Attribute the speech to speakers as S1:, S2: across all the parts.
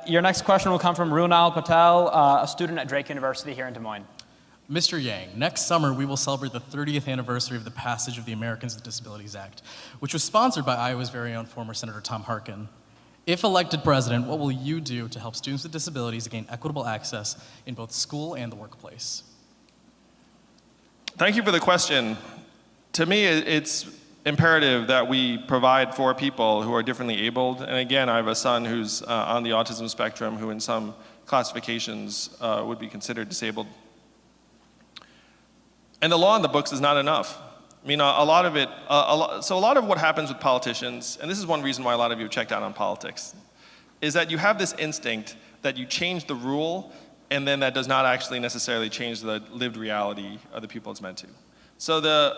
S1: Your next question will come from Runal Patel, a student at Drake University here in Des Moines.
S2: Mr. Yang, next summer we will celebrate the 30th anniversary of the passage of the Americans with Disabilities Act, which was sponsored by Iowa's very own former Senator Tom Harkin. If elected president, what will you do to help students with disabilities gain equitable access in both school and the workplace?
S3: Thank you for the question. To me, it's imperative that we provide for people who are differently abled. And again, I have a son who's on the autism spectrum, who in some classifications would be considered disabled. And the law in the books is not enough. I mean, a lot of what happens with politicians, and this is one reason why a lot of you have checked out on politics, is that you have this instinct that you change the rule, and then that does not actually necessarily change the lived reality of the people it's meant to. So the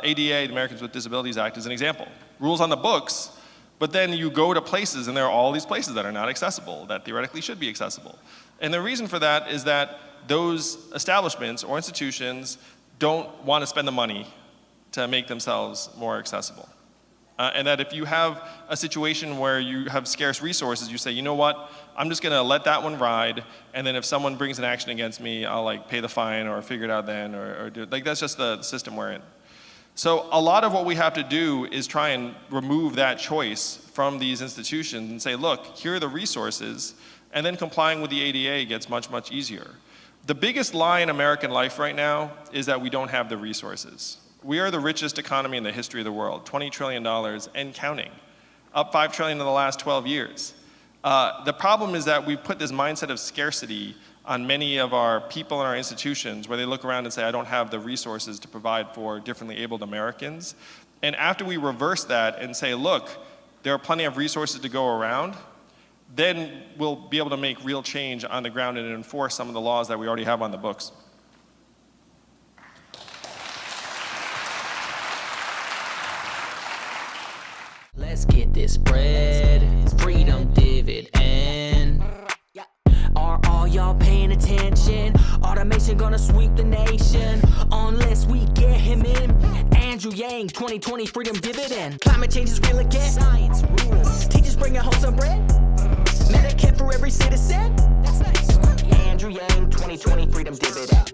S3: ADA, the Americans with Disabilities Act, is an example. Rules on the books, but then you go to places, and there are all these places that are not accessible, that theoretically should be accessible. And the reason for that is that those establishments or institutions don't want to spend the money to make themselves more accessible. And that if you have a situation where you have scarce resources, you say, you know what, I'm just gonna let that one ride, and then if someone brings an action against me, I'll like pay the fine or figure it out then, or do, like that's just the system we're in. So a lot of what we have to do is try and remove that choice from these institutions and say, look, here are the resources, and then complying with the ADA gets much, much easier. The biggest lie in American life right now is that we don't have the resources. We are the richest economy in the history of the world, $20 trillion and counting, up $5 trillion in the last 12 years. The problem is that we've put this mindset of scarcity on many of our people in our institutions where they look around and say, I don't have the resources to provide for differently abled Americans. And after we reverse that and say, look, there are plenty of resources to go around, then we'll be able to make real change on the ground and enforce some of the laws that we already have on the books.
S4: Let's get this bread, freedom dividend. Are all y'all paying attention? Automation gonna sweep the nation unless we get him in. Andrew Yang, 2020 freedom dividend. Climate change is real again. Science rules. Teachers bringing home some bread. Medicare for every citizen. Andrew Yang, 2020 freedom dividend.